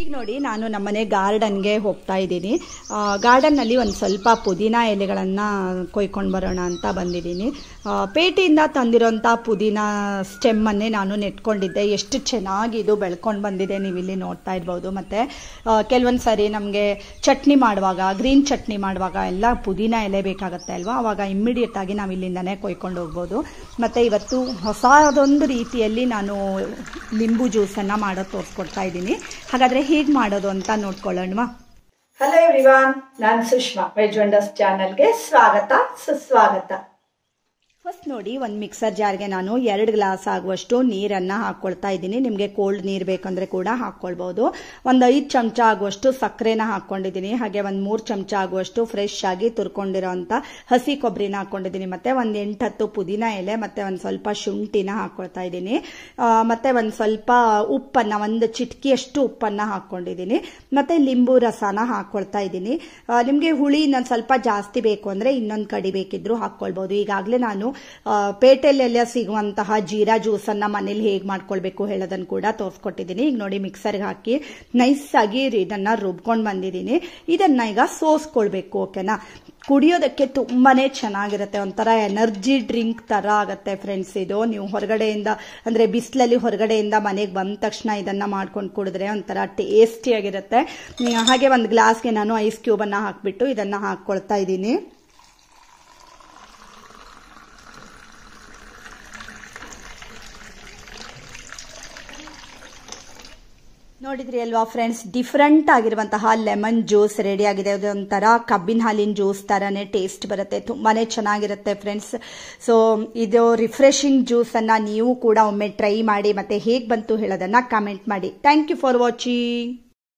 ಈಗ ನೋಡಿ ನಾನು ನಮ್ಮನೆ ಗಾರ್ಡನ್ಗೆ ಹೋಗ್ತಾ ಇದ್ದೀನಿ. ಗಾರ್ಡನ್ನಲ್ಲಿ ಒಂದು ಸ್ವಲ್ಪ ಪುದೀನ ಎಲೆಗಳನ್ನು ಕೊಯ್ಕೊಂಡು ಬರೋಣ ಅಂತ ಬಂದಿದ್ದೀನಿ. ಪೇಟೆಯಿಂದ ತಂದಿರೋಂಥ ಪುದೀನ ಸ್ಟೆಮ್ಮನ್ನೇ ನಾನು ನೆಟ್ಕೊಂಡಿದ್ದೆ. ಎಷ್ಟು ಚೆನ್ನಾಗಿ ಇದು ಬೆಳ್ಕೊಂಡು ಬಂದಿದೆ ನೀವು ಇಲ್ಲಿ ನೋಡ್ತಾ ಇರ್ಬೋದು. ಮತ್ತು ಕೆಲವೊಂದು ಸಾರಿ ನಮಗೆ ಚಟ್ನಿ ಮಾಡುವಾಗ, ಗ್ರೀನ್ ಚಟ್ನಿ ಮಾಡುವಾಗ ಎಲ್ಲ ಪುದೀನ ಎಲೆ ಬೇಕಾಗುತ್ತೆ ಅಲ್ವಾ, ಆವಾಗ ಇಮ್ಮಿಡಿಯೇಟಾಗಿ ನಾವು ಇಲ್ಲಿಂದನೇ ಕೊಯ್ಕೊಂಡು ಹೋಗ್ಬೋದು. ಮತ್ತು ಇವತ್ತು ಹೊಸದೊಂದು ರೀತಿಯಲ್ಲಿ ನಾನು ಲಿಂಬು ಜ್ಯೂಸನ್ನು ಮಾಡೋದು ತೋರಿಸ್ಕೊಡ್ತಾ ಇದ್ದೀನಿ. ಹಾಗಾದರೆ ಹೇಗೆ ಮಾಡೋದು ಅಂತ ನೋಡ್ಕೊಳ್ಳೋಣವಾ? ಹಲೋ ಎವ್ರಿವಾನ್, ನಾನು ಸುಷ್ಮಾ. ವೆಜ್ ವಂಡರ್ಸ್ ಚಾನಲ್ಗೆ ಸ್ವಾಗತ, ಸುಸ್ವಾಗತ. ಫಸ್ಟ್ ನೋಡಿ, ಒಂದು ಮಿಕ್ಸರ್ ಜಾರ್ಗೆ ನಾನು 2 ಗ್ಲಾಸ್ ಆಗುವಷ್ಟು ನೀರನ್ನು ಹಾಕ್ಕೊಳ್ತಾ ಇದ್ದೀನಿ. ನಿಮಗೆ ಕೋಲ್ಡ್ ನೀರು ಬೇಕಂದ್ರೆ ಕೂಡ ಹಾಕ್ಕೊಳ್ಬೋದು. ಒಂದು 5 ಚಮಚ ಆಗುವಷ್ಟು ಸಕ್ಕರೆನ ಹಾಕ್ಕೊಂಡಿದ್ದೀನಿ. ಹಾಗೆ ಒಂದು 3 ಚಮಚ ಆಗುವಷ್ಟು ಫ್ರೆಶ್ ಆಗಿ ತುರ್ಕೊಂಡಿರೋಂಥ ಹಸಿ ಕೊಬ್ಬರಿನ ಹಾಕ್ಕೊಂಡಿದ್ದೀನಿ. ಮತ್ತೆ ಒಂದು 8-10 ಪುದೀನ ಎಲೆ, ಮತ್ತೆ ಒಂದು ಸ್ವಲ್ಪ ಶುಂಠಿನ ಹಾಕ್ಕೊಳ್ತಾ ಇದ್ದೀನಿ. ಮತ್ತೆ ಒಂದು ಸ್ವಲ್ಪ ಉಪ್ಪನ್ನು, ಒಂದು ಚಿಟಕಿಯಷ್ಟು ಉಪ್ಪನ್ನು ಹಾಕ್ಕೊಂಡಿದ್ದೀನಿ. ಮತ್ತೆ ಲಿಂಬು ರಸನ ಹಾಕ್ಕೊಳ್ತಾ ಇದ್ದೀನಿ. ನಿಮಗೆ ಹುಳಿ ಇನ್ನೊಂದು ಸ್ವಲ್ಪ ಜಾಸ್ತಿ ಬೇಕು ಅಂದರೆ ಇನ್ನೊಂದು ಕಡಿ ಬೇಕಿದ್ರು ಹಾಕ್ಕೊಳ್ಬೋದು. ಈಗಾಗಲೇ ನಾನು ಪೇಟೆಲೆಲ್ಲ ಸಿಗುವಂತಹ ಜೀರಾ ಜ್ಯೂಸನ್ನು ಮನೇಲಿ ಹೇಗೆ ಮಾಡ್ಕೊಳ್ಬೇಕು ಹೇಳೋದನ್ನು ಕೂಡ ತೋರಿಸ್ಕೊಟ್ಟಿದ್ದೀನಿ. ಈಗ ನೋಡಿ, ಮಿಕ್ಸರ್ಗೆ ಹಾಕಿ ನೈಸ್ ಆಗಿ ಇದನ್ನ ರುಬ್ಕೊಂಡು ಬಂದಿದ್ದೀನಿ. ಇದನ್ನ ಈಗ ಸೋಸ್ಕೊಳ್ಬೇಕು. ಓಕೆನಾ? ಕುಡಿಯೋದಕ್ಕೆ ತುಂಬಾನೇ ಚೆನ್ನಾಗಿರುತ್ತೆ. ಒಂಥರ ಎನರ್ಜಿ ಡ್ರಿಂಕ್ ತರ ಆಗುತ್ತೆ ಫ್ರೆಂಡ್ಸ್. ಇದು ನೀವು ಹೊರಗಡೆಯಿಂದ ಅಂದ್ರೆ ಬಿಸಿಲಲ್ಲಿ ಹೊರಗಡೆಯಿಂದ ಮನೆಗೆ ಬಂದ ತಕ್ಷಣ ಇದನ್ನ ಮಾಡ್ಕೊಂಡು ಕುಡಿದ್ರೆ ಒಂಥರ ಟೇಸ್ಟಿಯಾಗಿರುತ್ತೆ. ಹಾಗೆ ಒಂದು ಗ್ಲಾಸ್ಗೆ ನಾನು ಐಸ್ ಕ್ಯೂಬ್ ಅನ್ನ ಹಾಕ್ಬಿಟ್ಟು ಇದನ್ನ ಹಾಕ್ಕೊಳ್ತಾ ಇದ್ದೀನಿ. ನೋಡಿದ್ರಿ ಅಲ್ವಾ ಫ್ರೆಂಡ್ಸ್, ಡಿಫ್ರೆಂಟ್ ಆಗಿರುವಂತಹ ಲೆಮನ್ ಜ್ಯೂಸ್ ರೆಡಿ ಆಗಿದೆ. ಅದೊಂಥರ ಕಬ್ಬಿನ ಹಾಲಿನ ಜ್ಯೂಸ್ ತರನೇ ಟೇಸ್ಟ್ ಬರುತ್ತೆ, ತುಂಬಾನೇ ಚೆನ್ನಾಗಿರುತ್ತೆ ಫ್ರೆಂಡ್ಸ್. ಸೊ ಇದು ರಿಫ್ರೆಶಿಂಗ್ ಜ್ಯೂಸ್ ಅನ್ನ ನೀವು ಕೂಡ ಒಮ್ಮೆ ಟ್ರೈ ಮಾಡಿ, ಮತ್ತೆ ಹೇಗೆ ಬಂತು ಹೇಳೋದನ್ನ ಕಾಮೆಂಟ್ ಮಾಡಿ. Thank you for watching.